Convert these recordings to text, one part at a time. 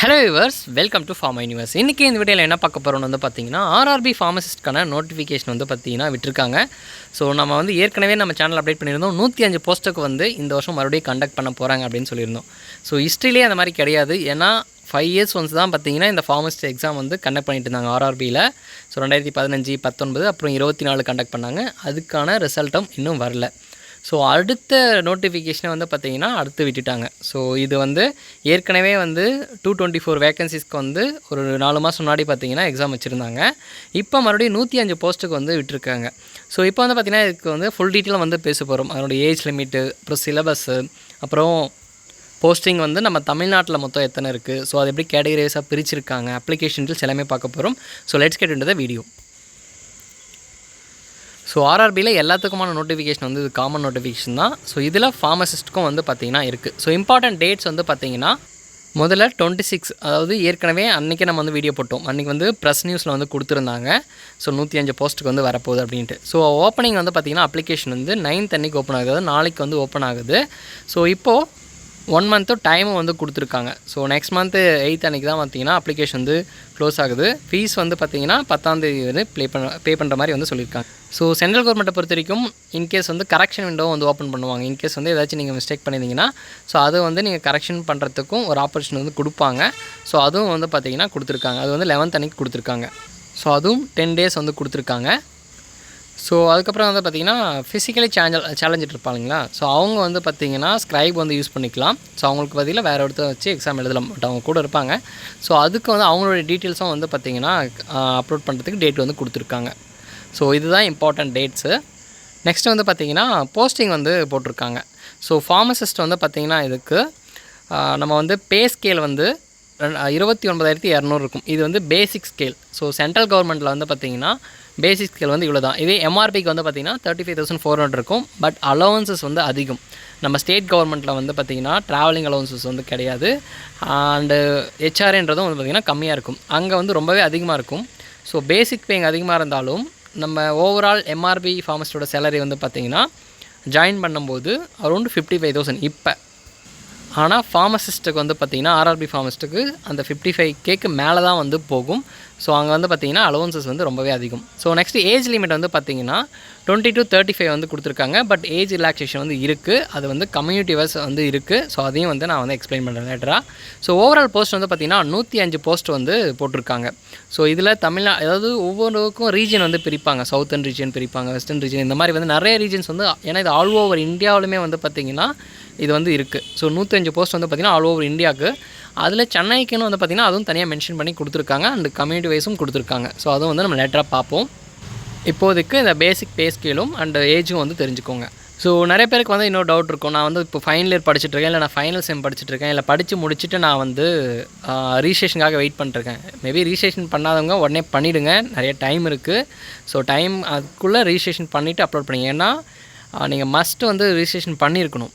Hello viewers, welcome to pharma universe. இன்றைக்கி இந்த வீடியோவில் என்ன பார்க்க போகிறோம்னு வந்து பார்த்தீங்கன்னா, ஆர்ஆர்பி ஃபார்மசிஸ்ட்கான நோட்டிஃபிகேஷன் வந்து பார்த்தீங்கன்னா விட்டுருக்காங்க. ஸோ நம்ம வந்து ஏற்கனவே நம்ம சேனல் அப்டேட் பண்ணியிருந்தோம். 105 போஸ்ட்டுக்கு வந்து இந்த வருஷம் மறுபடியும் கண்டக்ட் பண்ண போகிறாங்க அப்படின்னு சொல்லியிருந்தோம். ஸோ ஹிஸ்ட்ரியிலே அந்த மாதிரி கிடையாது. ஏன்னா 5 இயர்ஸ் ஒன்ஸ் தான் பார்த்தீங்கன்னா இந்த ஃபார்மசிஸ்ட் எக்ஸாம் வந்து கண்டக்ட் பண்ணிட்டு இருந்தாங்க ஆர்ஆர்பியில். ஸோ 2015, 19 அப்புறம் 24 கண்டக்ட் பண்ணாங்க. அதுக்கான ரிசல்ட்டும் இன்னும் வரல. ஸோ அடுத்த நோட்டிஃபிகேஷனை வந்து பார்த்திங்கன்னா அடுத்து விட்டுட்டாங்க. ஸோ இது வந்து ஏற்கனவே வந்து 224 வேக்கன்சிஸ்க்கு வந்து ஒரு 4 மாதம் முன்னாடி பார்த்திங்கன்னா எக்ஸாம் வச்சுருந்தாங்க. இப்போ மறுபடியும் 105 போஸ்ட்டுக்கு வந்து விட்டுருக்காங்க. ஸோ இப்போ வந்து பார்த்திங்கன்னா இதுக்கு வந்து ஃபுல் டீட்டெயிலாக வந்து பேச போகிறோம். அதனுடைய ஏஜ் லிமிட்டு, அப்புறம் சிலபஸ்ஸு, அப்புறம் போஸ்டிங் வந்து நம்ம தமிழ்நாட்டில் மொத்தம் எத்தனை இருக்குது, ஸோ அது எப்படி கேட்டகரைஸாக பிரிச்சிருக்காங்க, அப்ளிகேஷன் டீல்ஸ் எல்லாமே பார்க்க போகிறோம். So let's get into the video. So ஆர்ஆர்பியில் எல்லாத்துக்குமான நோட்டிஃபிகேஷன் வந்து இது காமன் நோட்டிஃபிகேஷன் தான். ஸோ இதில் ஃபார்மசிஸ்ட்டுக்கும் வந்து பார்த்திங்கன்னா இருக்குது. ஸோ இம்பார்ட்டன்ட் டேட்ஸ் வந்து பார்த்திங்கன்னா முதல்ல 26, அதாவது ஏற்கனவே அன்றைக்கி நம்ம வந்து வீடியோ போட்டோம். அன்றைக்கி வந்து ப்ரெஸ் நியூஸில் வந்து கொடுத்துருந்தாங்க. ஸோ 105 போஸ்ட்டுக்கு வந்து வரப்போகுது அப்படின்ட்டு. ஸோ ஓப்பனிங் வந்து பார்த்திங்கன்னா அப்ளிகேஷன் வந்து 9th அன்றைக்கி ஓப்பன் ஆகுது, நாளைக்கு வந்து ஓப்பன் ஆகுது. ஸோ இப்போது 1 மந்த்து டைமும் வந்து கொடுத்துருக்காங்க. ஸோ நெக்ஸ்ட் மந்த்து 8th அன்றைக்கி தான் பார்த்திங்கன்னா அப்ளிகேஷன் வந்து க்ளோஸ் ஆகுது. ஃபீஸ் வந்து பார்த்திங்கன்னா 10ஆம் தேதி வந்து பே பண்ணுற மாதிரி வந்து சொல்லியிருக்காங்க. ஸோ சென்ட்ரல் கவர்மெண்ட்டை பொறுத்த வரைக்கும் இன்கேஸ் வந்து கரெக்ஷன் விண்டோ வந்து ஓப்பன் பண்ணுவாங்க. இன்கேஸ் வந்து ஏதாச்சும் நீங்கள் மிஸ்டேக் பண்ணியிருந்தீங்கன்னா ஸோ அதை வந்து நீங்கள் கரெக்ஷன் பண்ணுறதுக்கும் ஒரு ஆப்பர்ச்சுனிட்டி வந்து கொடுப்பாங்க. ஸோ அதுவும் வந்து பார்த்திங்கன்னா கொடுத்துருக்காங்க. அது வந்து 11th அன்றைக்கி கொடுத்துருக்காங்க. ஸோ அதுவும் 10 days வந்து கொடுத்துருக்காங்க. ஸோ அதுக்கப்புறம் வந்து பார்த்திங்கன்னா ஃபிசிக்கலி சேலஞ்சிட்டு இருப்பாங்களா, ஸோ அவங்க வந்து பார்த்திங்கன்னா ஸ்க்ரைப் வந்து யூஸ் பண்ணிக்கலாம். ஸோ அவங்களுக்கு பதிலாக வேறு ஒருத்தர் வச்சு எக்ஸாம் எழுதலாம், பட் அவங்க கூட இருப்பாங்க. ஸோ அதுக்கு வந்து அவங்களுடைய டீட்டெயில்ஸும் வந்து பார்த்திங்கன்னா அப்லோட் பண்ணுறதுக்கு டேட் வந்து கொடுத்துருக்காங்க. ஸோ இதுதான் இம்பார்ட்டன்ட் டேட்ஸு. நெக்ஸ்ட் வந்து பார்த்திங்கன்னா போஸ்டிங் வந்து போட்டிருக்காங்க. ஸோ ஃபார்மசிஸ்ட் வந்து பார்த்திங்கன்னா இதுக்கு நம்ம வந்து பே ஸ்கேல் வந்து 29,200 இருக்கும். இது வந்து பேசிக் ஸ்கேல். ஸோ சென்ட்ரல் கவர்மெண்ட்டில் வந்து பார்த்திங்கன்னா பேசிக் ஸ்கேல் வந்து இவ்வளோ தான். இதே எம்ஆர்பிக்கு வந்து பார்த்திங்கன்னா 35,400 இருக்கும். பட் அலவன்சஸ் வந்து அதிகம். நம்ம ஸ்டேட் கவர்மெண்ட்டில் வந்து பார்த்திங்கன்னா ட்ராவலிங் அலவன்சஸ் வந்து கிடையாது. அண்டு ஹெச்ஆர்ஏன்றதும் வந்து பார்த்திங்கன்னா கம்மியாக இருக்கும். அங்கே வந்து ரொம்பவே அதிகமாக இருக்கும். ஸோ பேசிக் பே இங்கே அதிகமாக இருந்தாலும் நம்ம ஓவரால் எம்ஆர்பி ஃபார்மசிஸ்டோட சேலரி வந்து பார்த்திங்கன்னா ஜாயின் பண்ணும்போது அரௌண்ட் 55,000 இப்போ. ஆனால் ஃபார்மசிஸ்ட்டுக்கு வந்து பார்த்திங்கன்னா ஆர்ஆர்பி ஃபார்மசிஸ்ட்டுக்கு அந்த 55Kக்கு மேலே தான் வந்து போகும். ஸோ அங்கே வந்து பார்த்திங்கன்னா அலவன்சஸ் வந்து ரொம்பவே அதிகம். ஸோ நெக்ஸ்ட் ஏஜ் லிமிட் வந்து பார்த்திங்கன்னா 20 to 35 வந்து கொடுத்துருக்காங்க. பட் ஏஜ் ரிலாக்ஸேஷன் வந்து இருக்குது. அது வந்து கம்யூனிட்டி வைஸ் வந்து இருக்குது. ஸோ அதையும் வந்து நான் வந்து எக்ஸ்பிளைன் பண்ணுறேன் லேட்டராக. ஸோ ஓவரால் போஸ்ட் வந்து பார்த்திங்கன்னா 105 போஸ்ட் வந்து போட்டிருக்காங்க. ஸோ இதில் அதாவது ஒவ்வொருக்கும் ரீஜன் வந்து பிரிப்பாங்க. சவுத்தர்ன் ரீஜன் பிரிப்பாங்க, வெஸ்டர்ன் ரீஜன், இந்த மாதிரி வந்து நிறைய ரீஜன்ஸ் வந்து, ஏன்னா இது ஆல் ஓவர் இந்தியாவிலுமே வந்து பார்த்திங்கன்னா இது வந்து இருக்குது. ஸோ 105 போஸ்ட் வந்து பார்த்திங்கன்னா ஆல் ஓவர் இந்தியாவுக்கு. அதில் சென்னைக்குன்னு வந்து பார்த்திங்கன்னா அதுவும் தனியாக மென்ஷன் பண்ணி கொடுத்துருக்காங்க. அண்ட் கம்யூனிட்டி வைஸும் கொடுத்துருக்காங்க. ஸோ அதுவும் வந்து நம்ம லேட்டராக பார்ப்போம். இப்போதைக்கு இந்த பேசிக் பே ஸ்கேலும் அண்ட் ஏஜும் வந்து தெரிஞ்சுக்கோங்க. ஸோ நிறைய பேருக்கு வந்து இன்னொரு டவுட் இருக்கும். நான் வந்து இப்போ ஃபைனல் இயர் படிச்சுட்ருக்கேன், இல்லை நான் ஃபைனல் செம் படிச்சுட்ருக்கேன், இல்லை படித்து முடிச்சுட்டு நான் வந்து ரிஜிஸ்ட்ரேஷனுக்காக வெயிட் பண்ணிருக்கேன். மேபி ரிஜிஸ்ட்ரேஷன் பண்ணாதவங்க உடனே பண்ணிவிடுங்க, நிறைய டைம் இருக்குது. ஸோ டைம் அதுக்குள்ளே ரிஜிஸ்ட்ரேஷன் பண்ணிவிட்டு அப்லோட் பண்ணிங்க. ஏன்னா நீங்கள் மஸ்ட்டு வந்து ரிஜிஸ்ட்ரேஷன் பண்ணியிருக்கணும்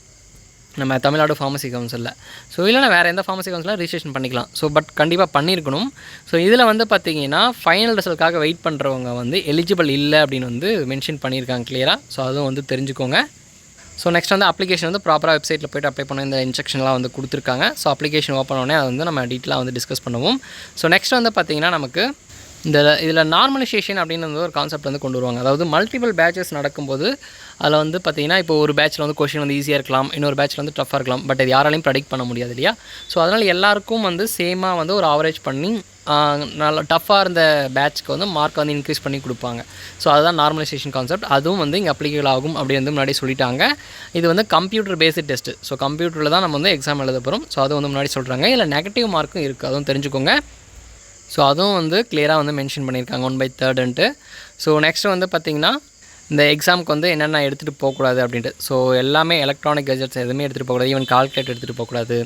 நம்ம தமிழ்நாடு ஃபார்மசி கவுன்சிலில். ஸோ இல்லைனா வேறு எந்த ஃபார்மசி கவுன்சிலில் ரிஜிஸ்ட்ரேஷன் பண்ணிக்கலாம். ஸோ பட் கண்டிப்பாக பண்ணியிருக்கணும். ஸோ இதில் வந்து பார்த்திங்கன்னா ஃபைனல் ரிசல்ட்காக வெயிட் பண்ணுறவங்க வந்து எலிஜிபிள் இல்லை அப்படின்னு வந்து மென்ஷன் பண்ணியிருக்காங்க கிளியராக. ஸோ அதுவும் வந்து தெரிஞ்சுக்கோங்க. ஸோ நெக்ஸ்ட் வந்து அப்ளிகேஷன் வந்து ப்ராப்பராக வெப்சைட்டில் போய்ட்டு அப்ளை பண்ண இந்த இன்ஸ்ட்ரக்ஷன்லாம் வந்து கொடுத்துருக்காங்க. ஸோ அப்ளிகேஷன் ஓப்பன் உடனே அதை வந்து நம்ம டீட்டெயிலாக வந்து டிஸ்கஸ் பண்ணுவோம். ஸோ நெக்ஸ்ட் வந்து பார்த்திங்கன்னா நமக்கு இதில் நார்மலைசேஷன் அப்படின்னு வந்து ஒரு கான்செப்ட் வந்து கொண்டு வருவாங்க. அதாவது மல்டிபிள் பேட்சஸ் நடக்கும்போது அதில் வந்து பார்த்திங்கன்னா இப்போ ஒரு பேட்சில் வந்து கொஷின் வந்து ஈஸியாக இருக்கலாம், இன்னொரு பேட்சில் வந்து டஃப்பாக இருக்கலாம். பட் இது யாராலையும் ப்ரெடிக்ட் பண்ண முடியாது இல்லையா. ஸோ அதனால் எல்லாருக்கும் வந்து சேமாக வந்து ஒரு ஆவரேஜ் பண்ணி நல்லா டஃப்பாக இருந்த பேட்ச்க்கு வந்து மார்க் வந்து இன்க்ரீஸ் பண்ணி கொடுப்பாங்க. ஸோ அதுதான் நார்மலைசேஷன் கான்செப்ட். அதுவும் வந்து இங்கே அப்ளிகேபிள் ஆகும் அப்படி வந்து முன்னாடி சொல்லிட்டாங்க. இது வந்து கம்ப்யூட்டர் பேஸ்டு டெஸ்ட்டு. ஸோ கம்ப்யூட்டரில் தான் நம்ம வந்து எக்ஸாம் எழுத போகிறோம். ஸோ அது வந்து முன்னாடி சொல்கிறாங்க. இல்லை நெகட்டிவ் மார்க்கும் இருக்குது, அதுவும் தெரிஞ்சுக்கோங்க. ஸோ அதுவும் வந்து கிளியராக வந்து மென்ஷன் பண்ணியிருக்காங்க 1/3. ஸோ நெக்ஸ்ட்டு வந்து பார்த்திங்கன்னா இந்த எக்ஸாமுக்கு வந்து என்னென்ன எடுத்துகிட்டு போகக்கூடாது அப்படின்ட்டு. ஸோ எல்லாமே எலக்ட்ரானிக் கெஜெட்ஸ் எதுவுமே எடுத்துகிட்டு போகக்கூடாது. ஈவன் கால்குலேட்டர் எடுத்துகிட்டு போகக்கூடாது.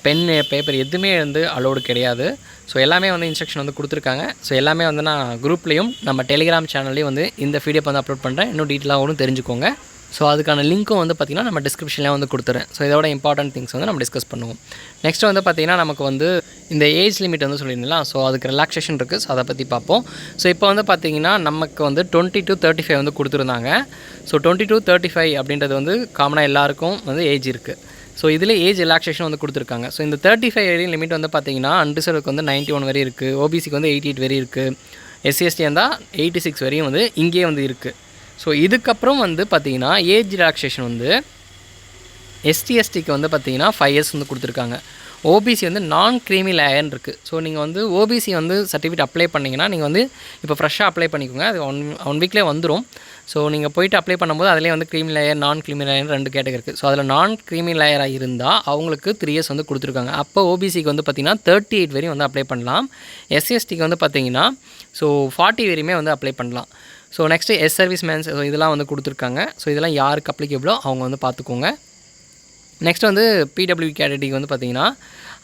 பென் பேப்பர் எதுவுமே வந்து அலோடு கிடையாது. ஸோ எல்லாமே வந்து இன்ஸ்ட்ரக்ஷன் வந்து கொடுத்துருக்காங்க. ஸோ எல்லாமே வந்து நான் குரூப்லேயும் நம்ம டெலிகிராம் சேனல்லையும் வந்து இந்த பிடிஎஃப் வந்து அப்லோட் பண்ணுறேன். இன்னும் டீட்டெயிலாகவும் தெரிஞ்சுக்கோங்க. ஸோ அதுக்கான லிங்க்கும் வந்து பார்த்திங்கன்னா நம்ம டிஸ்கிரிப்ஷன்லேயே வந்து கொடுத்துறேன். ஸோ இதோட இம்பார்ட்டன்ட் திங்ஸ் வந்து நம்ம டிஸ்கஸ் பண்ணுவோம். நெக்ஸ்ட் வந்து பார்த்திங்கன்னா நமக்கு வந்து இந்த ஏஜ் லிமிட் வந்து சொல்லியிருந்தீங்களா, ஸோ அதுக்கு ரிலாக்ஸேஷன் இருக்குது. ஸோ அதை பற்றி பார்ப்போம். ஸோ இப்போ வந்து பார்த்திங்கன்னா நமக்கு வந்து 20 to 35 வந்து கொடுத்துருந்தாங்க. ஸோ 20 to 35 அப்படின்றது வந்து காமனாக எல்லாருக்கும் வந்து ஏஜ் இருக்குது. ஸோ இதில் ஏஜ் ரிலாக்ஸேஷன் வந்து கொடுத்துருக்காங்க. ஸோ இந்த 35 ஏஜ் லிமிட் வந்து பார்த்திங்கன்னா அன்ரிசர்வ்க்கு வந்து 91 வரை இருக்குது, ஓபிசிக்கு வந்து 88 வரை இருக்குது, எஸ்சிஎஸ்டி இருந்தால் 86 வரையும் வந்து இங்கே வந்து இருக்குது. ஸோ இதுக்கப்புறம் வந்து பார்த்திங்கன்னா ஏஜ் ரிலாக்ஸேஷன் வந்து எஸ்டிஎஸ்டிக்கு வந்து பார்த்திங்கன்னா 5 இயர்ஸ் வந்து கொடுத்துருக்காங்க. ஓபிசி வந்து நான் க்ரீமி லேயர்னு இருக்குது. ஸோ நீங்கள் வந்து ஓபிசி வந்து சர்டிஃபிகேட் அப்ளை பண்ணிங்கன்னா நீங்கள் வந்து இப்போ ஃப்ரெஷ்ஷாக அப்ளை பண்ணிக்கோங்க. அது ஒன் வீக்லேயே வந்துடும். ஸோ நீங்கள் போய்ட்டு அப்ளை பண்ணும்போது அதிலே வந்து க்ரீமி லேயர் நான் க்ரீமி லேயர் 2 கேட்டகரி இருக்குது. ஸோ அதில் நான் க்ரீமி லேயராக இருந்தால் அவங்களுக்கு 3 இயர்ஸ் வந்து கொடுத்துருக்காங்க. அப்போ ஓபிசிக்கு வந்து பார்த்திங்கன்னா 38 வரையும் வந்து அப்ளை பண்ணலாம். எஸ்சிஎஸ்டிக்கு வந்து பார்த்திங்கன்னா ஸோ 40 வரையுமே வந்து அப்ளை பண்ணலாம். So next ex service mens இதெல்லாம் வந்து கொடுத்துருக்காங்க. ஸோ இதெல்லாம் யாருக்கு அப்ளிகபிளோ அவங்க வந்து பார்த்துக்கோங்க. நெக்ஸ்ட் வந்து பிடபிள்யூ கேட்டகரிக்கு வந்து பார்த்திங்கன்னா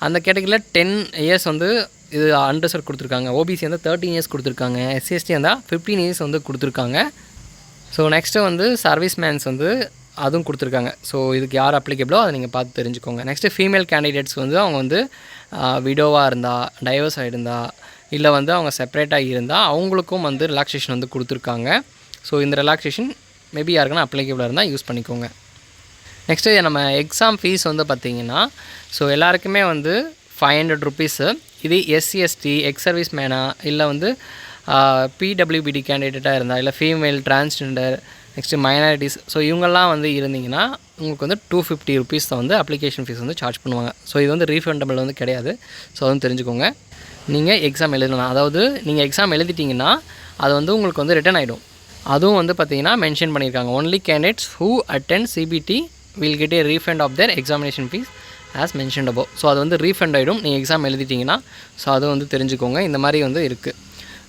அந்த கேட்டகரியில் 10 இயர்ஸ் வந்து இது அன்ரிசர்வ் கொடுத்துருக்காங்க. ஓபிசி வந்து 13 இயர்ஸ் கொடுத்துருக்காங்க. எஸ்சிஎஸ்டி இருந்தால் 15 இயர்ஸ் வந்து கொடுத்துருக்காங்க. ஸோ நெக்ஸ்ட்டு வந்து சர்வீஸ் மேன்ஸ் வந்து அதுவும் கொடுத்துருக்காங்க. ஸோ இதுக்கு யார் அப்ளிகபிளோ அதை நீங்கள் பார்த்து தெரிஞ்சுக்கோங்க. நெக்ஸ்ட்டு ஃபீமேல் கேண்டிடேட்ஸ் வந்து அவங்க வந்து விடோவாக இருந்தால், டைவர்ஸ் ஆகிருந்தா, இல்லை வந்து அவங்க செப்பரேட்டாக இருந்தால் அவங்களுக்கும் வந்து ரிலாக்ஸேஷன் வந்து கொடுத்துருக்காங்க. ஸோ இந்த ரிலாக்ஸேஷன் மேபி யாருக்குன்னா அப்ளிகபிளாக இருந்தால் யூஸ் பண்ணிக்கோங்க. நெக்ஸ்ட்டு நம்ம எக்ஸாம் ஃபீஸ் வந்து பார்த்திங்கன்னா ஸோ எல்லாருக்குமே வந்து 500 ருபீஸு. இது எஸ்சிஎஸ்டி, எக்ஸ் சர்வீஸ் மேனா, இல்லை வந்து பிடபிள்யூபிடி கேண்டிடேட்டாக இருந்தால், இல்லை female, transgender, next minorities, so இவங்கெல்லாம் வந்து இருந்தீங்கன்னா உங்களுக்கு வந்து 250 ருபீஸ் தான் வந்து அப்ளிகேஷன் ஃபீஸ் வந்து சார்ஜ் பண்ணுவாங்க. ஸோ இது வந்து ரீஃபண்டபிள் வந்து கிடையாது. ஸோ அதுவும் தெரிஞ்சுக்கோங்க. நீங்கள் எக்ஸாம் எழுதலாம், அதாவது நீங்கள் எக்ஸாம் எழுதிட்டிங்கன்னா அது வந்து உங்களுக்கு வந்து ரிட்டன் ஆகிடும். அதுவும் வந்து பார்த்திங்கன்னா மென்ஷன் பண்ணியிருக்காங்க. Only candidates who attend CBT will get a refund of their examination fees as mentioned above. So அது வந்து ரீஃபண்ட் ஆகிடும் நீங்கள் எக்ஸாம் எழுதிட்டிங்கன்னா. ஸோ அது வந்து தெரிஞ்சுக்கோங்க. இந்த மாதிரி வந்து இருக்குது.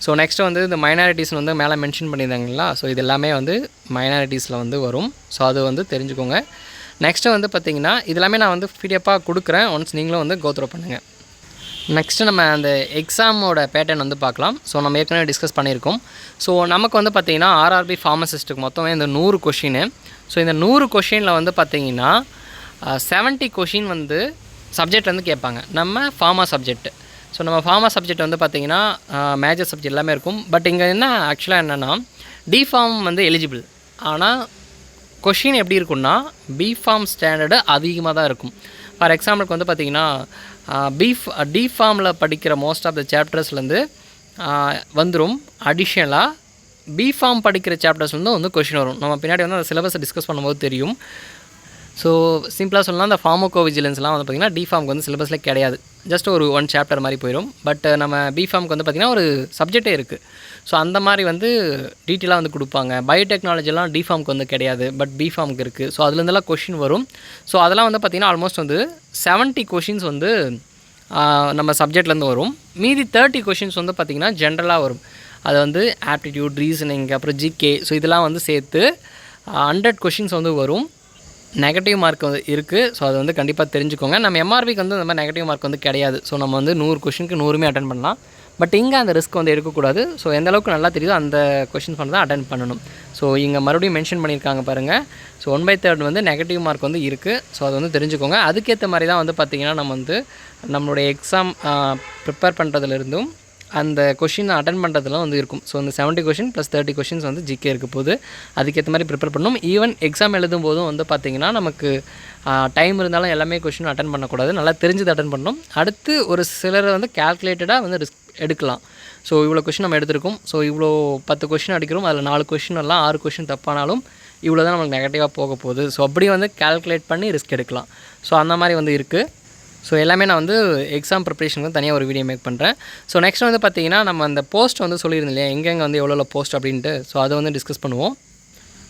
ஸோ நெக்ஸ்ட்டு வந்து இந்த மைனாரிட்டிஸ் வந்து மேலே மென்ஷன் பண்ணியிருந்தாங்களா, ஸோ இது எல்லாமே வந்து மைனாரிட்டிஸில் வந்து வரும். ஸோ அது வந்து தெரிஞ்சுக்கோங்க. நெக்ஸ்ட்டு வந்து பார்த்திங்கன்னா இது எல்லாமே நான் வந்து பிடிஎஃபாக கொடுக்குறேன். ஒன்ஸ் நீங்களும் வந்து கோத்ரோ பண்ணுங்கள். நெக்ஸ்ட்டு நம்ம அந்த எக்ஸாமோட பேட்டர்ன் வந்து பார்க்கலாம். ஸோ நம்ம ஏற்கனவே டிஸ்கஸ் பண்ணியிருக்கோம். ஸோ நமக்கு வந்து பார்த்திங்கன்னா ஆர்ஆர்பி ஃபார்மசிஸ்ட்டுக்கு மொத்தமே இந்த 100 கொஷின். ஸோ இந்த 100 கொஷினில் வந்து பார்த்திங்கன்னா 70 கொஷின் வந்து சப்ஜெக்ட்லேருந்து கேட்பாங்க, நம்ம ஃபார்மா சப்ஜெக்ட். ஸோ நம்ம ஃபார்மா சப்ஜெக்ட் வந்து பார்த்திங்கன்னா மேஜர் சப்ஜெக்ட் எல்லாமே இருக்கும். பட் இங்கே என்ன ஆக்சுவலாக என்னென்னா டிஃபார்ம் வந்து எலிஜிபிள். ஆனால் கொஷின் எப்படி இருக்குன்னா பிஃபார்ம் ஸ்டாண்டர்டு அதிகமாக தான் இருக்கும். ஃபார் எக்ஸாம்பிளுக்கு வந்து பார்த்திங்கன்னா டிஃபார்மில் படிக்கிற மோஸ்ட் ஆஃப் த சாப்டர்ஸ்லேருந்து வந்துடும். அடிஷ்னலாக பிஃபார்ம் படிக்கிற சாப்டர்ஸ்லேருந்து வந்து கொஷின் வரும். நம்ம பின்னாடி வந்து அந்த சிலபஸை டிஸ்கஸ் பண்ணும்போது தெரியும். ஸோ சிம்பிளாக சொல்லலாம், அந்த ஃபார்மோகோ விஜிலன்ஸ்லாம் வந்து பார்த்திங்கன்னா டிஃபார்முக்கு வந்து சிலபஸில் கிடையாது. ஜஸ்ட் ஒரு 1 சாப்டர் மாதிரி போயிடும். பட் நம்ம பிஃபார்முக்கு வந்து பார்த்திங்கன்னா ஒரு சப்ஜெக்டே இருக்குது. ஸோ அந்த மாதிரி வந்து டீட்டெயிலாக வந்து கொடுப்பாங்க. பயோடெக்னாலஜிலாம் டிஃபார்முக்கு வந்து கிடையாது, பட் பிஃபார்முக்கு இருக்குது. ஸோ அதுலேருந்தெல்லாம் கொஷின் வரும். ஸோ அதெல்லாம் வந்து பார்த்திங்கன்னா ஆல்மோஸ்ட் வந்து 70 கொஷின்ஸ் வந்து நம்ம சப்ஜெக்ட்லேருந்து வரும். மீதி 30 கொஷின்ஸ் வந்து பார்த்திங்கன்னா ஜென்ரலாக வரும். அது வந்து ஆப்டிடியூட், ரீசனிங், அப்புறம் ஜிகே, ஸோ இதெல்லாம் வந்து சேர்த்து 100 கொஷின்ஸ் வந்து வரும். நெகட்டிவ் மார்க் வந்து இருக்குது. ஸோ அது வந்து கண்டிப்பாக தெரிஞ்சுக்கோங்க. நம்ம எம்ஆர்பிக்கு வந்து இந்த மாதிரி நெகட்டிவ் மார்க் வந்து கிடையாது. ஸோ நம்ம வந்து 100 கொஷினுக்கு 100மே அட்டன் பண்ணலாம். பட் இங்கே அந்த ரிஸ்க் வந்து எடுக்கக்கூடாது. ஸோ எந்த அளவுக்கு நல்லா தெரியுதோ அந்த கொஷின்ஸ் பண்ணி தான் அட்டன் பண்ணணும். ஸோ இங்கே மறுபடியும் மென்ஷன் பண்ணியிருக்காங்க பாருங்கள். ஸோ 1/3 வந்து நெகட்டிவ் மார்க் வந்து இருக்குது. ஸோ அது வந்து தெரிஞ்சுக்கோங்க. அதுக்கேற்ற மாதிரி தான் வந்து பார்த்திங்கன்னா நம்ம வந்து நம்மளுடைய எக்ஸாம் ப்ரிப்பேர் பண்ணுறதுலேருந்தும் அந்த கொஷின் அட்டன் பண்ணுறதுலாம் வந்து இருக்கும். ஸோ இந்த 70 கொஷின் ப்ளஸ் 30 கொஷின்ஸ் வந்து ஜிகே இருக்க போது அதுக்கேற்ற மாதிரி ப்ரிப்பேர் பண்ணணும். ஈவன் எக்ஸாம் எழுதும் போதும் வந்து பார்த்திங்கன்னா நமக்கு டைம் இருந்தாலும் எல்லாமே கொஷின் அட்டன் பண்ணக்கூடாது, நல்லா தெரிஞ்சது அட்டன் பண்ணணும். அடுத்து ஒரு சிலர் வந்து கேல்குலேட்டடாக வந்து ரிஸ்க் எடுக்கலாம். ஸோ இவ்வளோ கொஷின் நம்ம எடுத்திருக்கோம், ஸோ இவ்வளோ 10 கொஷின் அடிக்கிறோம், அதில் 4 கொஷின் எல்லாம் 6 கொஷின் தப்பானாலும் இவ்வளோ தான் நமக்கு நெகட்டிவாக போக போகுது. ஸோ அப்படியே வந்து கேல்குலேட் பண்ணி ரிஸ்க் எடுக்கலாம். ஸோ அந்த மாதிரி வந்து இருக்குது. ஸோ எல்லாமே நான் வந்து எக்ஸாம் ப்ரிப்ரேஷனுக்கு வந்து தனியாக ஒரு வீடியோ மேக் பண்ணுறேன். ஸோ நெக்ஸ்ட் வந்து பார்த்திங்கன்னா நம்ம அந்த போஸ்ட் வந்து சொல்லியிருந்தோம் இல்லையா, எங்கெங்கே வந்து எவ்வளோ போஸ்ட் அப்படின்ட்டு. ஸோ அதை வந்து டிஸ்கஸ் பண்ணுவோம்.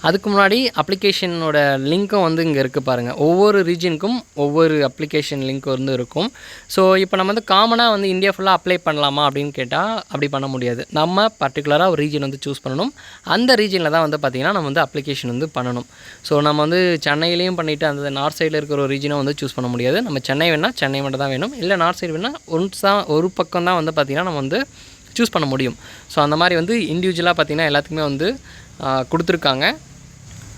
அதுக்கு முன்னாடி அப்ளிகேஷனோட லிங்க்கும் வந்து இங்கே இருக்குது பாருங்கள். ஒவ்வொரு ரீஜனுக்கும் ஒவ்வொரு அப்ளிகேஷன் லிங்க் வந்து இருக்கும். ஸோ இப்போ நம்ம வந்து காமனாக வந்து இந்தியா ஃபுல்லாக அப்ளை பண்ணலாமா அப்படின்னு கேட்டால் அப்படி பண்ண முடியாது. நம்ம பர்டிகுலராக ஒரு ரீஜன் வந்து சூஸ் பண்ணணும். அந்த ரீஜனில் தான் வந்து பார்த்திங்கன்னா நம்ம வந்து அப்ளிகேஷன் வந்து பண்ணணும். ஸோ நம்ம வந்து சென்னையிலையும் பண்ணிவிட்டு அந்த நார்த் சைடில் இருக்கிற ஒரு ரீஜனை வந்து சூஸ் பண்ண முடியாது. நம்ம சென்னை வேணால் சென்னை மட்டும் தான் வேணும், இல்லை நார்த் சைடு வேணால் ஒரு பக்கம் தான் வந்து பார்த்திங்கன்னா நம்ம வந்து சூஸ் பண்ண முடியும். ஸோ அந்த மாதிரி வந்து இண்டிவிஜுவலாக பார்த்திங்கன்னா எல்லாத்துக்குமே வந்து கொடுத்துருக்காங்க.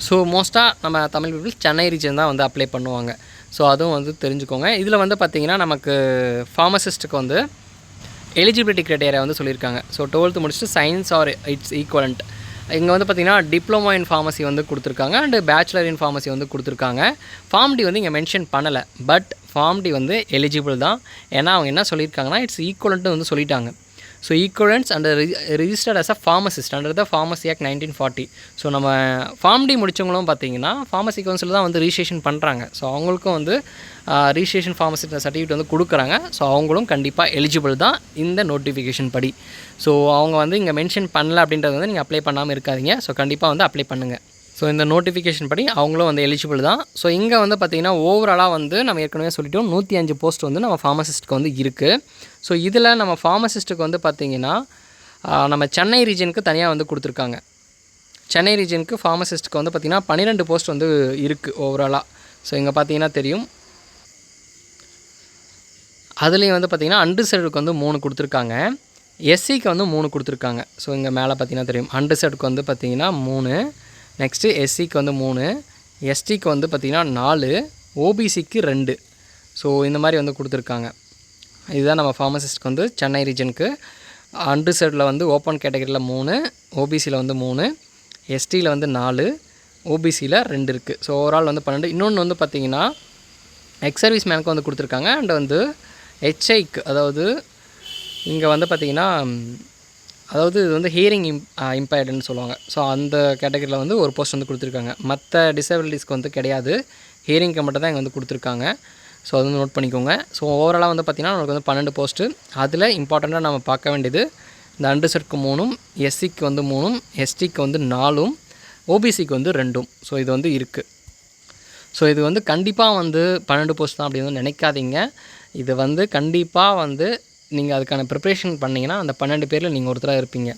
ஸோ மோஸ்ட்டாக நம்ம தமிழ் பீப்புள் சென்னை ரீஜன் தான் வந்து அப்ளை பண்ணுவாங்க. ஸோ அதுவும் வந்து தெரிஞ்சுக்கோங்க. இதில் வந்து பார்த்திங்கன்னா நமக்கு ஃபார்மசிஸ்ட்டுக்கு வந்து எலிஜிபிலிட்டி க்ரைட்டேரியா வந்து சொல்லியிருக்காங்க. ஸோ 12th முடிச்சுட்டு சயின்ஸ் ஆர் இட்ஸ் ஈக்குவலண்ட் இங்கே வந்து பார்த்திங்கன்னா டிப்ளமோ இன் ஃபார்மசி வந்து கொடுத்துருக்காங்க அண்டு பேச்சுலர் இன் ஃபார்மசி வந்து கொடுத்துருக்காங்க. ஃபார்ம் டி வந்து இங்கே மென்ஷன் பண்ணலை. பட் ஃபார்ம் டி வந்து எலிஜிபிள் தான். ஏன்னா அவங்க என்ன சொல்லியிருக்காங்கன்னா இட்ஸ் ஈக்குவலன்ட்டு வந்து சொல்லிட்டாங்க. So equivalence and registered as a pharmacist under the pharmacy act 1940. So நம்ம ஃபார்ம் டி முடித்தவங்களும் பார்த்திங்கன்னா ஃபார்மசி கவுன்சில் தான் வந்து ரிஜிஸ்ட்ரேஷன் பண்ணுறாங்க. ஸோ அவங்களுக்கும் வந்து ரிஜிஸ்ட்ரேஷன் ஃபார்மசி சர்டிஃபிகேட் வந்து கொடுக்குறாங்க. ஸோ அவங்களும் கண்டிப்பாக எலிஜிபிள் தான் இந்த நோட்டிஃபிகேஷன் படி. ஸோ அவங்க வந்து இங்கே மென்ஷன் பண்ணல அப்படின்றது வந்து நீங்கள் அப்ளை பண்ணாமல் இருக்காதீங்க. ஸோ கண்டிப்பாக வந்து அப்ளை பண்ணுங்கள். ஸோ இந்த நோட்டிஃபிகேஷன் படி அவங்களும் வந்து எலிஜிபிள் தான். ஸோ இங்கே வந்து பார்த்திங்கன்னா ஓவராலாக வந்து நம்ம ஏற்கனவே சொல்லிட்டோம் 105 போஸ்ட் வந்து நம்ம ஃபார்மசிஸ்ட்டுக்கு வந்து இருக்குது. ஸோ இதில் நம்ம ஃபார்மசிஸ்ட்டுக்கு வந்து பார்த்திங்கன்னா நம்ம சென்னை ரீஜனுக்கு தனியாக வந்து கொடுத்துருக்காங்க. சென்னை ரீஜனுக்கு ஃபார்மசிஸ்ட்டுக்கு வந்து பார்த்திங்கன்னா 12 போஸ்ட் வந்து இருக்குது ஓவராலாக. ஸோ இங்கே பார்த்திங்கன்னா தெரியும். அதுலேயும் வந்து பார்த்திங்கன்னா அன்ரிசர்வ்டுக்கு வந்து 3 கொடுத்துருக்காங்க. எஸ்சிக்கு வந்து 3 கொடுத்துருக்காங்க. ஸோ இங்கே மேலே பார்த்திங்கன்னா தெரியும். அன்ரிசர்வ்டுக்கு வந்து பார்த்திங்கன்னா 3, நெக்ஸ்ட்டு எஸ்சிக்கு வந்து 3, எஸ்டிக்கு வந்து பார்த்திங்கன்னா 4, ஓபிசிக்கு 2. ஸோ இந்த மாதிரி வந்து கொடுத்துருக்காங்க. இதுதான் நம்ம ஃபார்மசிஸ்ட்க்கு வந்து சென்னை ரீஜனுக்கு. அன்ரிசர்வ்டில் வந்து ஓப்பன் கேட்டகரியில் 3, ஓபிசியில் வந்து 3, எஸ்டியில் வந்து 4, ஓபிசியில் 2 இருக்குது. ஸோ ஓவரால் வந்து 12. இன்னொன்று வந்து பார்த்திங்கன்னா எக்ஸ் சர்வீஸ் மேனுக்கு வந்து கொடுத்துருக்காங்க. அண்ட் வந்து ஹெச்ஐக்கு, அதாவது இங்கே வந்து பார்த்திங்கன்னா அதாவது இது வந்து ஹியரிங் இம்பேர்டுன்னு சொல்லுவாங்க. ஸோ அந்த கேட்டகரியில் வந்து ஒரு போஸ்ட் வந்து கொடுத்துருக்காங்க. மற்ற டிசபிலிட்டிஸ்க்கு வந்து கிடையாது, ஹியரிங்க்கு மட்டும் தான் இங்கே வந்து கொடுத்துருக்காங்க. ஸோ அது வந்து நோட் பண்ணிக்கோங்க. ஸோ ஓவராலாக வந்து பார்த்திங்கன்னா நமக்கு வந்து 12 போஸ்ட்டு. அதில் இம்பார்ட்டண்ட்டாக நம்ம பார்க்க வேண்டியது இந்த அன்ரிசர்வ்டுக்கு 3, எஸ்சிக்கு வந்து 3, எஸ்டிக்கு வந்து 4, ஓபிசிக்கு வந்து 2. ஸோ இது வந்து இருக்குது. ஸோ இது வந்து கண்டிப்பாக வந்து 12 போஸ்ட் தான் அப்படின்னு நினைக்காதீங்க. இது வந்து கண்டிப்பாக வந்து நீங்கள் அதுக்கான ப்ரிப்ரேஷன் பண்ணிங்கன்னா அந்த 12 பேரில் நீங்கள் ஒருத்தராக இருப்பீங்க.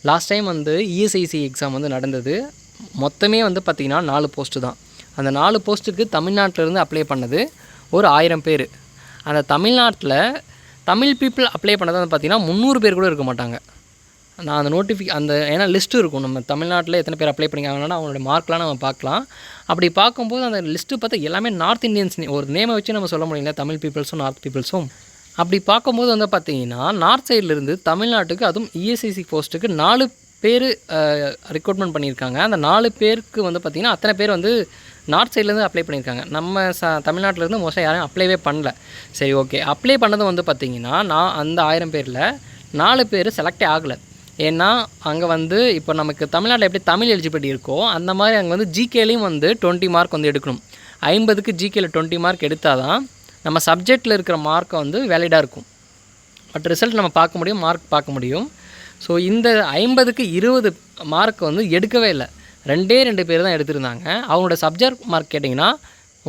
லாஸ்ட் டைம் வந்து இஎஸ்ஐசி எக்ஸாம் வந்து நடந்தது. மொத்தமே வந்து பார்த்திங்கன்னா 4 போஸ்ட்டு தான். அந்த 4 போஸ்ட்டுக்கு தமிழ்நாட்டிலேருந்து அப்ளை பண்ணது ஒரு 1000 பேர். அந்த தமிழ்நாட்டில் தமிழ் பீப்புள் அப்ளை பண்ணது வந்து பார்த்திங்கன்னா 300 பேர் கூட இருக்க மாட்டாங்க. நான் அந்த ஏன்னா லிஸ்ட்டு இருக்கும். நம்ம தமிழ்நாட்டில் எத்தனை பேர் அப்ளை பண்ணிக்காங்கன்னா அவங்களோட மார்க்லாம் நம்ம பார்க்கலாம். அப்படி பார்க்கும்போது அந்த லிஸ்ட்டு பார்த்தா எல்லாமே நார்த் இந்தியன்ஸ். ஒரு நேமை வச்சு நம்ம சொல்ல முடியல, தமிழ் பீப்புள்ஸும் நார்த் பீப்புள்ஸும். அப்படி பார்க்கும்போது வந்து பார்த்திங்கன்னா நார்த் சைட்லேருந்து தமிழ்நாட்டுக்கு, அதுவும் இஎஸ்ஐசி போஸ்ட்டுக்கு 4 பேர் ரெக்ரூட்மெண்ட் பண்ணியிருக்காங்க. அந்த 4 பேருக்கு வந்து பார்த்திங்கன்னா அத்தனை பேர் வந்து நார்த் சைட்லேருந்து அப்ளை பண்ணியிருக்காங்க. நம்ம தமிழ்நாட்டிலேருந்து மோஸ்ட்டாக யாரும் அப்ளைவே பண்ணல. சரி, ஓகே. அப்ளை பண்ணதும் வந்து பார்த்திங்கன்னா நான் அந்த 1000 பேரில் 4 பேர் செலக்டே ஆகலை. ஏன்னா அங்கே வந்து இப்போ நமக்கு தமிழ்நாட்டில் எப்படி தமிழ் எலிஜிபிலிட்டி இருக்கோ அந்த மாதிரி அங்கே வந்து ஜிகேலையும் வந்து 20 மார்க் வந்து எடுக்கணும். 50க்கு ஜிகேல 20 மார்க் எடுத்தால் தான் நம்ம சப்ஜெக்டில் இருக்கிற மார்க்கை வந்து வேலிடாக இருக்கும். பட் ரிசல்ட் நம்ம பார்க்க முடியும், மார்க் பார்க்க முடியும். ஸோ இந்த 50க்கு 20 மார்க் வந்து எடுக்கவே இல்லை. 2 பேர் தான் எடுத்திருந்தாங்க. அவங்களோட சப்ஜெக்ட் மார்க் கேட்டிங்கன்னா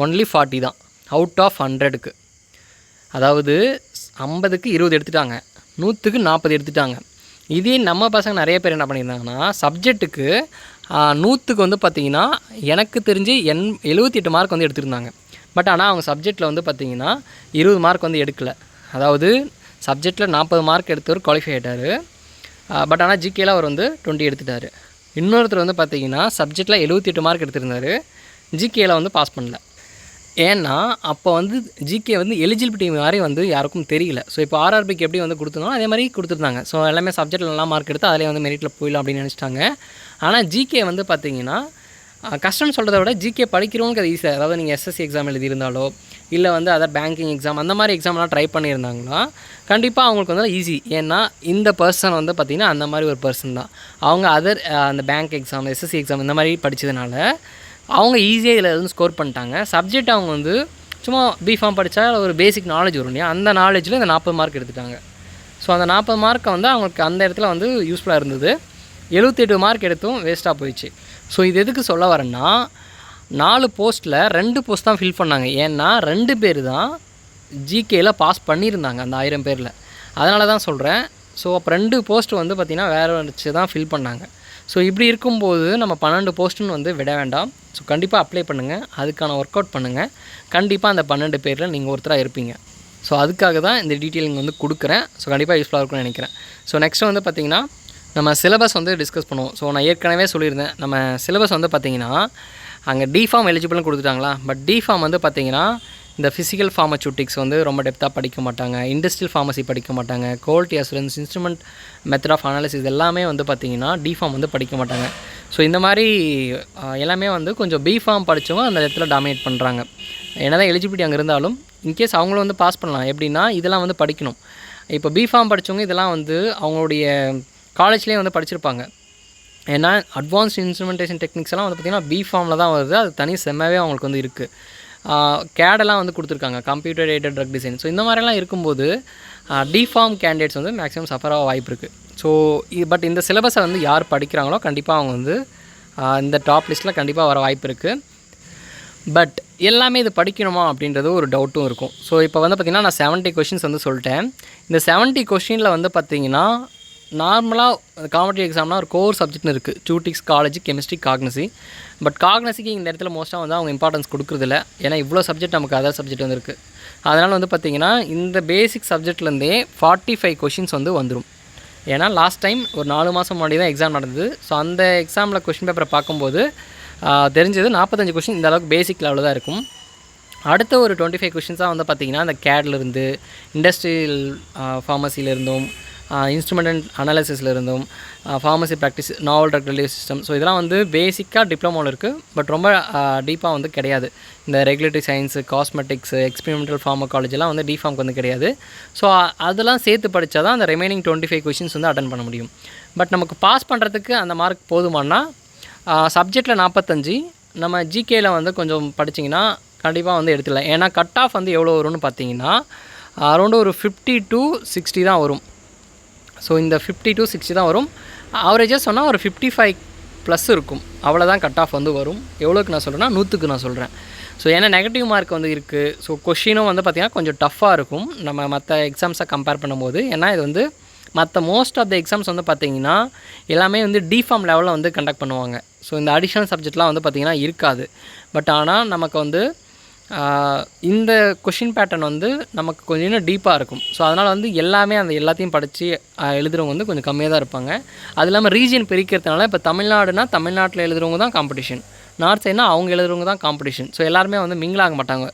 ஒன்லி 40 தான் அவுட் ஆஃப் 100க்கு. அதாவது 50க்கு 20 எடுத்துட்டாங்க, 100க்கு 40 எடுத்துட்டாங்க. இதே நம்ம பசங்க நிறைய பேர் என்ன பண்ணியிருந்தாங்கன்னா சப்ஜெக்ட்டுக்கு 100க்கு வந்து பார்த்திங்கன்னா எனக்கு தெரிஞ்சு 78 மார்க் வந்து எடுத்திருந்தாங்க. பட் ஆனால் அவங்க சப்ஜெக்டில் வந்து பார்த்திங்கன்னா 20 மார்க் வந்து எடுக்கலை. அதாவது சப்ஜெக்டில் 40 மார்க் எடுத்தவர் குவாலிஃபை ஆகிட்டார். பட் ஆனால் ஜிகேல அவர் வந்து 20 எடுத்துட்டார். இன்னொருத்தர் வந்து பார்த்திங்கன்னா சப்ஜெக்டில் 78 மார்க் எடுத்திருந்தார், ஜிகேல வந்து பாஸ் பண்ணல. ஏன்னா அப்போ வந்து ஜிகே வந்து எலிஜிபிலிட்டி மாதிரி வந்து யாருக்கும் தெரியல. ஸோ இப்போ ஆர்ஆர்பிக்கு எப்படி வந்து கொடுத்துருந்தோம் அதே மாதிரி கொடுத்துருந்தாங்க. ஸோ எல்லாமே சப்ஜெக்டில் நல்லா மார்க் எடுத்து அதிலே வந்து மெரிட்டில் போயிடலாம் அப்படின்னு நினச்சிட்டாங்க. ஆனால் ஜிகே வந்து பார்த்திங்கன்னா கஷ்டம்னு சொல்கிறத விட ஜிகே படிக்கிறவங்களுக்கு அது ஈஸியாக. அதாவது நீங்கள் எஸ்எஸ்சி எக்ஸாம் எழுதியிருந்தாலோ இல்லை வந்து அதர் பேங்கிங் எக்ஸாம் அந்த மாதிரி எக்ஸாம்லாம் ட்ரை பண்ணியிருந்தாங்கன்னா கண்டிப்பாக அவங்களுக்கு வந்து ஈஸி. ஏன்னா இந்த பர்சன் வந்து பார்த்திங்கன்னா அந்த மாதிரி ஒரு பர்சன் தான். அவங்க அதர் அந்த பேங்க் எக்ஸாம், எஸ்எஸ்சி எக்ஸாம் இந்த மாதிரி படித்ததுனால அவங்க ஈஸியாக இதில் வந்து ஸ்கோர் பண்ணிட்டாங்க. சப்ஜெக்ட் அவங்க வந்து சும்மா பிஃபார்ம் படித்தா ஒரு பேசிக் நாலேஜ் வரும் இல்லையா, அந்த நாலேஜில் இந்த 40 மார்க் எடுத்துட்டாங்க. ஸோ அந்த 40 மார்க்கை வந்து அவங்களுக்கு அந்த இடத்துல வந்து யூஸ்ஃபுல்லாக இருந்தது. 78 மார்க் எடுத்தும் வேஸ்ட்டாக போயிடுச்சு. ஸோ இது எதுக்கு சொல்ல வரேன்னா 4 போஸ்ட்டில் 2 போஸ்ட் தான் ஃபில் பண்ணாங்க. ஏன்னா 2 பேர் தான் ஜிகேயில் பாஸ் பண்ணியிருந்தாங்க அந்த 1000 பேரில். அதனால தான் சொல்கிறேன். ஸோ அப்போ 2 போஸ்ட்டு வந்து பார்த்திங்கன்னா வேறு வச்சு தான் ஃபில் பண்ணாங்க. ஸோ இப்படி இருக்கும்போது நம்ம 12 போஸ்ட்டுன்னு வந்து விட வேண்டாம். ஸோ கண்டிப்பாக அப்ளை பண்ணுங்கள், அதுக்கான ஒர்க் அவுட் பண்ணுங்கள். கண்டிப்பாக அந்த 12 பேரில் நீங்கள் ஒருத்தராக இருப்பீங்க. ஸோ அதுக்காக தான் இந்த டீட்டெயிலிங் வந்து கொடுக்குறேன். ஸோ கண்டிப்பாக யூஸ்ஃபுல்லாக இருக்கும்னு நினைக்கிறேன். ஸோ நெக்ஸ்ட்டு வந்து பார்த்திங்கன்னா நம்ம சிலபஸ் வந்து டிஸ்கஸ் பண்ணுவோம். ஸோ நான் ஏற்கனவே சொல்லியிருந்தேன், நம்ம சிலபஸ் வந்து பார்த்திங்கன்னா அங்கே டிஃபார்ம் எலிஜிபிள்னு கொடுத்துட்டாங்களா. பட் டிஃபார்ம் வந்து பார்த்திங்கன்னா இந்த ஃபிசிக்கல் ஃபார்மசூட்டிக்ஸ் வந்து ரொம்ப டெப்த்தாக படிக்க மாட்டாங்க, இண்டஸ்ட்ரியல் ஃபார்மசி படிக்க மாட்டாங்க, quality assurance, instrument method of analysis எல்லாமே வந்து பார்த்திங்கன்னா டிஃபார்ம் வந்து படிக்க மாட்டாங்க. ஸோ இந்த மாதிரி எல்லாமே வந்து கொஞ்சம் பிஃபார்ம் படித்தவங்க அந்த இடத்துல டாமினேட் பண்ணுறாங்க. என்ன தான் எலிஜிபிலிட்டி அங்கே இருந்தாலும் இன்கேஸ் அவங்களும் வந்து பாஸ் பண்ணலாம். எப்படின்னா இதெல்லாம் வந்து படிக்கணும். இப்போ பிஃபார்ம் படித்தவங்க இதெல்லாம் வந்து அவங்களுடைய காலேஜ்லேயே வந்து படிச்சிருப்பாங்க. ஏன்னா அட்வான்ஸ்ட் இன்ஸ்ட்ருமெண்டேஷன் டெக்னிக்ஸ் எல்லாம் வந்து பார்த்திங்கன்னா பிஃபார்மில் தான் வருது. அது தனி செம்மாவே அவங்களுக்கு வந்து இருக்குது. கேடெல்லாம் வந்து கொடுத்துருக்காங்க, computer aided drug design. So இந்த மாதிரிலாம் இருக்கும்போது டிஃபார்ம் கேண்டிடேட்ஸ் வந்து மேக்ஸிமம் சஃபர் ஆக வாய்ப்பு இருக்குது. ஸோ பட் இந்த சிலபஸை வந்து யார் படிக்கிறாங்களோ கண்டிப்பாக அவங்க வந்து இந்த டாப் லிஸ்ட்டில் கண்டிப்பாக வர வாய்ப்பு இருக்குது. பட் எல்லாமே இது படிக்கணுமா அப்படின்றது ஒரு டவுட்டும் இருக்கும். ஸோ இப்போ வந்து பார்த்திங்கன்னா நான் 70 கொஷின்ஸ் வந்து சொல்லிட்டேன். இந்த 70 கொஷினில் வந்து பார்த்திங்கன்னா நார்மலாக காம்படிட்டிவ் எக்ஸாம்னால் ஒரு கோர் சப்ஜெக்ட்னு இருக்குது, ஜூட்டிக்ஸ், காலேஜ், கெமிஸ்ட்ரி, காக்னசி. பட் காக்னசிக்கு இந்த இடத்துல மோஸ்ட்டாக வந்து அவங்க இம்பார்ட்டன்ஸ் கொடுக்குறதில்ல. ஏன்னா இவ்வளோ சப்ஜெக்ட் நமக்கு அதர் சப்ஜெக்ட் வந்து இருக்குது. அதனால் வந்து பார்த்திங்கன்னா இந்த பேசிக் சப்ஜெக்ட்லேருந்தே 45 கொஷின்ஸ் வந்து வந்துடும். ஏன்னா லாஸ்ட் டைம் ஒரு 4 மாதம் முன்னாடி தான் எக்ஸாம் நடந்தது. ஸோ அந்த எக்ஸாமில் கொஷின் பேப்பரை பார்க்கும்போது தெரிஞ்சது 45 கொஷின் இந்த அளவுக்கு பேசிக் லெவலில் தான் இருக்கும். அடுத்த ஒரு 25 கொஷின்ஸாக வந்து பார்த்திங்கன்னா இந்த கேட்லேருந்து, இண்டஸ்ட்ரியல் ஃபார்மசியிலேருந்தும், இன்ஸ்ட்ருமெண்ட் அண்ட் அனாலிசிஸில் இருந்தும், ஃபார்மசி ப்ராக்டிஸ், நாவல் ட்ரக் டெலிவரி சிஸ்டம். ஸோ இதெல்லாம் வந்து பேசிக்காக டிப்ளமோவில் இருக்குது. பட் ரொம்ப டீப்பாக வந்து கிடையாது. இந்த ரெகுலேட்டரி சயின்ஸு, காஸ்மெட்டிக்ஸு, எக்ஸ்பெரிமெண்டல் ஃபார்மகாலஜிலாம் வந்து டிஃபார்முக்கு வந்து கிடையாது. ஸோ அதெல்லாம் சேர்த்து படித்தா தான் அந்த ரிமைனிங் 25 கொஷின்ஸ் வந்து அட்டன் பண்ண முடியும். பட் நமக்கு பாஸ் பண்ணுறதுக்கு அந்த மார்க் போதுமானா சப்ஜெக்டில் 45, நம்ம ஜிகேயில் வந்து கொஞ்சம் படிச்சிங்கன்னா கண்டிப்பாக வந்து எடுத்துடலாம். ஏன்னா கட் ஆஃப் வந்து எவ்வளோ வரும்னு பார்த்தீங்கன்னா அரௌண்டு ஒரு 50 to 60 தான் வரும். ஸோ இந்த 50 to 60 தான் வரும். ஆவரேஜாக சொன்னால் ஒரு 55+ இருக்கும். அவ்வளோதான் கட் ஆஃப் வந்து வரும். எவ்வளோக்கு நான் சொல்கிறேன்னா 100க்கு நான் சொல்கிறேன். ஸோ ஏன்னா நெகட்டிவ் மார்க் வந்து இருக்குது. ஸோ கொஷினும் வந்து பார்த்திங்கன்னா கொஞ்சம் டஃப்பாக இருக்கும் நம்ம மற்ற எக்ஸாம்ஸை கம்பேர் பண்ணும்போது. ஏன்னா இது வந்து மற்ற மோஸ்ட் ஆஃப் த எக்ஸாம்ஸ் வந்து பார்த்திங்கன்னா எல்லாமே வந்து டிஃபார்ம் லெவலில் வந்து கண்டக்ட் பண்ணுவாங்க. ஸோ இந்த அடிஷ்னல் சப்ஜெக்ட்லாம் வந்து பார்த்திங்கன்னா இருக்காது. பட் ஆனால் நமக்கு வந்து இந்த கொஷின் பேட்டர்ன் வந்து நமக்கு கொஞ்சம் இன்னும் டீப்பாக இருக்கும். ஸோ அதனால் வந்து எல்லாமே அந்த எல்லாத்தையும் படித்து எழுதுகிறவங்க வந்து கொஞ்சம் கம்மியாக தான் இருப்பாங்க. அது இல்லாமல் ரீஜியன் பிரிக்கிறதுனால இப்போ தமிழ்நாடுனா தமிழ்நாட்டில் எழுதுகிறவங்க தான் காம்படிஷன், நார்த் சைட்னா அவங்க எழுதுகிறவங்க தான் காம்படிஷன். ஸோ எல்லாருமே வந்து மிங்கிள் ஆக மாட்டாங்க.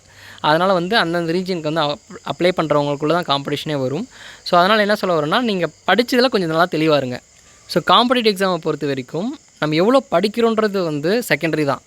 அதனால் வந்து அந்தந்த ரீஜனுக்கு வந்து அப்ளை பண்ணுறவங்களுக்குள்ள தான் காம்படிஷனே வரும். ஸோ அதனால் என்ன சொல்ல வரோன்னா, நீங்கள் படித்ததில் கொஞ்சம் நல்லா தெளிவாக இருங்க. ஸோ காம்படிட்டிவ் எக்ஸாமை பொறுத்த வரைக்கும் நம்ம எவ்வளோ படிக்கிறோன்றது வந்து செகண்டரி தான்.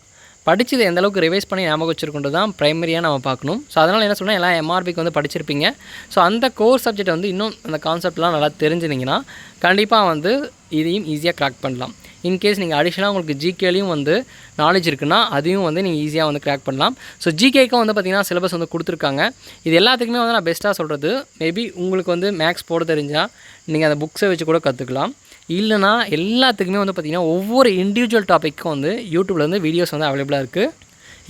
படித்தது எந்த அளவுக்கு ரிவைஸ் பண்ணி ஞாபகம் வச்சுருக்கோன்றது தான் ப்ரைமரியாக நம்ம பார்க்கணும். ஸோ அதனால் என்ன சொன்னால் எல்லாம் எம்ஆர்பிக்கு வந்து படிச்சிருப்பீங்க. ஸோ அந்த கோர் சப்ஜெக்ட் வந்து இன்னும் அந்த கான்செப்ட்லாம் நல்லா தெரிஞ்சுனிங்கன்னா கண்டிப்பாக வந்து இதையும் ஈஸியாக க்ராக் பண்ணலாம். இன்கேஸ் நீங்கள் அடிஷனலாக உங்களுக்கு ஜிகேலையும் வந்து நாலேஜ் இருக்குன்னா அதையும் வந்து நீங்கள் ஈஸியாக வந்து க்ராக் பண்ணலாம். ஸோ ஜிகேக்கும் வந்து பார்த்திங்கன்னா சிலபஸ் வந்து கொடுத்துருக்காங்க. இது எல்லாத்துக்குமே வந்து நான் பெஸ்ட்டாக சொல்கிறது, மேபி உங்களுக்கு வந்து மேக்ஸ் போட தெரிஞ்சால் நீங்கள் அந்த புக்ஸை வச்சு கூட கற்றுக்கலாம். இல்லைனா எல்லாத்துக்குமே வந்து பார்த்திங்கன்னா ஒவ்வொரு இண்டிவிஜுவல் டாப்பிக்கும் வந்து யூடியூப்பில் வந்து வீடியோஸ் வந்து அவைலபிளாக இருக்குது.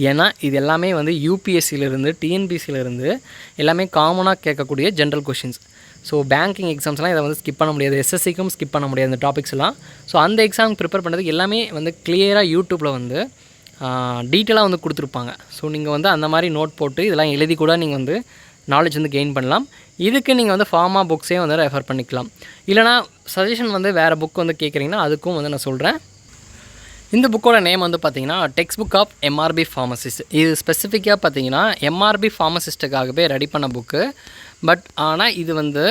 ஏன்னா இது எல்லாமே வந்து யூபிஎஸ்சியிலேருந்து டிஎன்பிசியிலேருந்து எல்லாமே காமனாக கேட்கக்கூடிய ஜென்ரல் கொஷின்ஸ். ஸோ பேங்கிங் எக்ஸாம்ஸ்லாம் இதை வந்து ஸ்கிப் பண்ண முடியாது, எஸ்எஸ்சிக்கும் ஸ்கிப் பண்ண முடியாது இந்த டாபிக்ஸ்லாம். ஸோ அந்த எக்ஸாம் ப்ரிப்பேர் பண்ணுறதுக்கு எல்லாமே வந்து கிளியராக யூடியூப்பில் வந்து டீட்டெயிலாக வந்து கொடுத்துருப்பாங்க. ஸோ நீங்கள் வந்து அந்த மாதிரி நோட் போட்டு இதெல்லாம் எழுதி கூட நீங்கள் வந்து நாலேஜ் வந்து கெயின் பண்ணலாம். இதுக்கு நீங்கள் வந்து ஃபார்மா புக்ஸே வந்து ரெஃபர் பண்ணிக்கலாம். இல்லைனா சஜஷன் வந்து வேறு புக் வந்து கேட்குறீங்கன்னா அதுக்கும் வந்து நான் சொல்கிறேன். இந்த புக்கோட நேம் வந்து பார்த்திங்கன்னா text book of MRB pharmacist. இது ஸ்பெசிஃபிக்காக பார்த்திங்கன்னா எம்ஆர்பி ஃபார்மசிஸ்ட்டுக்காகவே ரெடி பண்ண புக்கு. பட் ஆனால் இது வந்து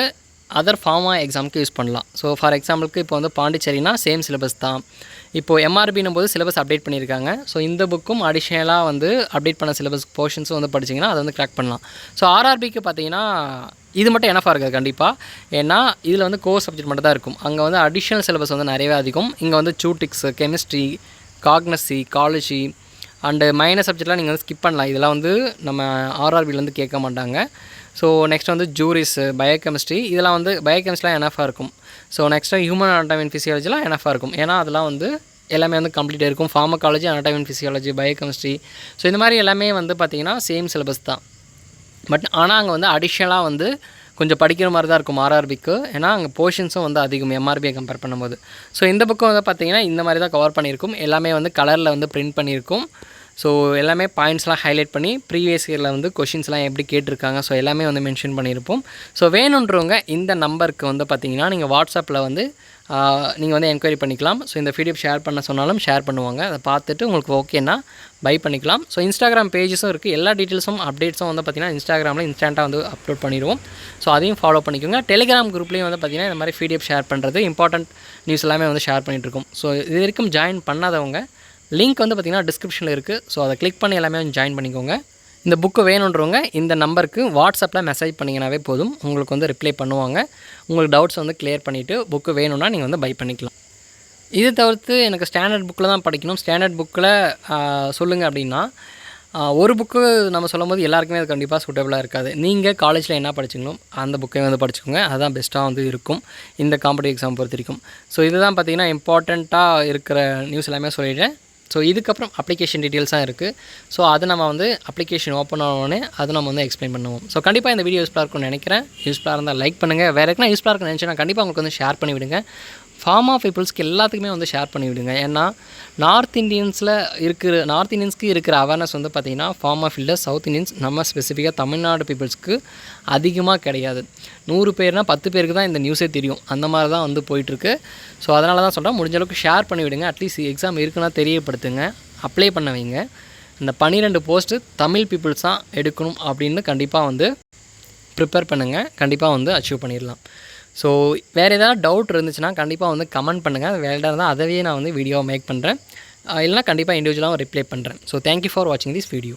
அதர் ஃபார்மா எக்ஸாமுக்கு யூஸ் பண்ணலாம். ஸோ ஃபார் எக்ஸாம்பிளுக்கு இப்போ வந்து பாண்டிச்சேரினா சேம் சிலபஸ் தான். இப்போது எம்ஆர்பின்னும் போது சிலபஸ் அப்டேட் பண்ணியிருக்காங்க. ஸோ இந்த புக்கும் அடிஷ்னலாக வந்து அப்டேட் பண்ண சிலபஸ் போர்ஷன்ஸும் வந்து படிச்சிங்கன்னா அதை வந்து க்ராக் பண்ணலாம். ஸோ ஆர்ஆர்பிக்கு பார்த்திங்கன்னா இது மட்டும் எனஃபாக இருக்காது கண்டிப்பாக. ஏன்னா இதில் வந்து கோர் சப்ஜெக்ட் மட்டும் தான் இருக்கும். அங்கே வந்து அடிஷ்னல் சிலபஸ் வந்து நிறையவே அதிகம். இங்கே வந்து ஜூட்டிக்ஸு, கெமிஸ்ட்ரி, காக்னசி, காலேஜி அண்டு மைனர் சப்ஜெக்ட்லாம் நீங்கள் வந்து ஸ்கிப் பண்ணலாம். இதெல்லாம் வந்து நம்ம ஆர்ஆர்பிலேருந்து கேட்க மாட்டாங்க. ஸோ நெக்ஸ்ட் வந்து ஜூரிஸு, பயோகெமிஸ்ட்ரி, இதெல்லாம் வந்து பயோகெமிஸ்ட்ரிலாம் எனஃபாக இருக்கும். So next human anatomy and ஃபிசியாலஜிலாம் எனஃபாக இருக்கும். ஏன்னா அதெல்லாம் வந்து எல்லாமே வந்து கம்ப்ளீட்டாக இருக்கும். Pharmacology, anatomy and physiology, biochemistry, so இந்த மாதிரி எல்லாமே வந்து பார்த்திங்கன்னா சேம் சிலபஸ் தான். பட் ஆனால் அங்கே வந்து அடிஷ்னலாக வந்து கொஞ்சம் படிக்கிற மாதிரி தான் இருக்கும் ஆர்ஆர்பிக்கு. ஏன்னா அங்கே போர்ஷன்ஸும் வந்து அதிகம் எம்ஆர்பியை கம்பேர் பண்ணும்போது. ஸோ இந்த புக்கும் வந்து பார்த்திங்கன்னா இந்த மாதிரி தான் கவர் பண்ணியிருக்கும். எல்லாமே வந்து கலரில் வந்து பிரிண்ட் பண்ணியிருக்கும். ஸோ எல்லாமே பாயிண்ட்ஸ்லாம் ஹைலைட் பண்ணி ப்ரீவியஸ் இயரில் வந்து கொஷின்ஸ்லாம் எப்படி கேட்டிருக்காங்க ஸோ எல்லாமே வந்து மென்ஷன் பண்ணியிருப்போம். ஸோ வேணுன்றவங்க இந்த நம்பருக்கு வந்து பார்த்திங்கன்னா நீங்கள் வாட்ஸ்அப்பில் வந்து நீங்கள் வந்து என்கொயரி பண்ணிக்கலாம். ஸோ இந்த பிடிஎஃப் ஷேர் பண்ண சொன்னாலும் ஷேர் பண்ணுவாங்க. அதை பார்த்துட்டு உங்களுக்கு ஓகேன்னா பை பண்ணிக்கலாம். ஸோ இன்ஸ்டாகிராம் பேஜஸும் இருக்குது. எல்லா டீட்டெயில்ஸும் அப்டேட்ஸும் வந்து பார்த்திங்கன்னா இன்ஸ்டாகிராமில் இன்ஸ்டண்ட்டாக வந்து அப்லோட் பண்ணிடுவோம். ஸோ அதையும் ஃபாலோ பண்ணிக்கோங்க. டெலிகிராம் குரூப்லேயும் வந்து பார்த்திங்கன்னா இந்த மாதிரி பிடிஎஃப் ஷேர் பண்ணுறது இம்பார்ட்டன்ட் நியூஸ் எல்லாமே வந்து ஷேர் பண்ணிகிட்ருக்கோம். ஸோ இது வரைக்கும் ஜாயின் பண்ணாதவங்க லிங்க் வந்து பார்த்திங்கன்னா டிஸ்கிரிப்ஷனில் இருக்குது. ஸோ அதை கிளிக் பண்ணி எல்லாமே வந்து ஜாயின் பண்ணிக்கோங்க. இந்த புக்கு வேணுன்றவங்க இந்த நம்பருக்கு வாட்ஸ்அப்பில் மெசேஜ் பண்ணிங்கனாவே போதும். உங்களுக்கு வந்து ரிப்ளை பண்ணுவாங்க. உங்களுக்கு டவுட்ஸ் வந்து கிளியர் பண்ணிவிட்டு புக்கு வேணும்னா நீங்கள் வந்து பை பண்ணிக்கலாம். இது தவிர்த்து எனக்கு ஸ்டாண்டர்ட் புக்கில் தான் படிக்கணும், ஸ்டாண்டர்ட் புக்கில் சொல்லுங்கள் அப்படின்னா ஒரு புக்கு நம்ம சொல்லும்போது எல்லாருக்குமே அது கண்டிப்பாக சூட்டபுளாக இருக்காது. நீங்கள் காலேஜில் என்ன படிச்சிங்களோ அந்த புக்கை வந்து படிச்சுக்கோங்க. அதுதான் பெஸ்ட்டாக வந்து இருக்கும் இந்த காம்படிட்டிவ் எக்ஸாம் பொறுத்த வரைக்கும். ஸோ இதுதான் பார்த்திங்கன்னா இம்பார்ட்டண்ட்டாக இருக்கிற நியூஸ் எல்லாமே சொல்லிட்டேன். ஸோ இதுக்கப்புறம் அப்ளிகேஷன் டீட்டெயில்ஸாக இருக்குது. ஸோ அது நம்ம வந்து அப்ளிகேஷன் ஓப்பன் ஆனோடனே அது நம்ம வந்து எக்ஸ்பிளைன் பண்ணுவோம். ஸோ கண்டிப்பாக இந்த வீடியோ யூஸ்ஃபுல்லாக இருக்கும்னு நினைக்கிறேன். யூஸ்ஃபுல்லாக இருந்தால் லைக் பண்ணுங்கள். வேறு எதுனா யூஸ்ஃபுல்லாக இருக்குன்னு நினச்சினா கண்டிப்பாக உங்களுக்கு வந்து ஷேர் பண்ணிவிடுங்க. ஃபார்மா பீப்புள்ஸ்க்கு எல்லாத்துக்குமே வந்து ஷேர் பண்ணிவிடுங்க. ஏன்னா நார்த் இந்தியன்ஸ்க்கு இருக்கிற அவேர்னஸ் வந்து பார்த்திங்கன்னா ஃபார்மா ஃபீல்டில் சவுத் இந்தியன்ஸ் நம்ம ஸ்பெசிஃபிக்காக தமிழ்நாடு பீப்புள்ஸ்க்கு அதிகமாக கிடையாது. 100 பேர்னால் 10 பேருக்கு தான் இந்த நியூஸே தெரியும். அந்த மாதிரி தான் வந்து போயிட்டுருக்கு. ஸோ அதனால தான் சொல்கிறேன், முடிஞ்ச அளவுக்கு ஷேர் பண்ணிவிடுங்க. அட்லீஸ்ட் எக்ஸாம் இருக்குன்னா தெரியப்படுத்துங்க, அப்ளை பண்ண வைங்க. இந்த 12 போஸ்ட்டு தமிழ் பீப்புள்ஸ் தான் எடுக்கணும் அப்படின்னு கண்டிப்பாக வந்து ப்ரிப்பேர் பண்ணுங்கள். கண்டிப்பாக வந்து அச்சீவ் பண்ணிடலாம். ஸோ வேறு ஏதாவது டவுட் இருந்துச்சுன்னா கண்டிப்பாக வந்து கமெண்ட் பண்ணுங்கள். வேறு ஏதாவது அதவே நான் வந்து வீடியோவை மேக் பண்ணுறேன். இல்லைனா கண்டிப்பாக இண்டிவிஜுவலாக ரிப்ளை பண்ணுறேன். ஸோ தேங்க்யூ ஃபார் வாட்சிங் திஸ் வீடியோ.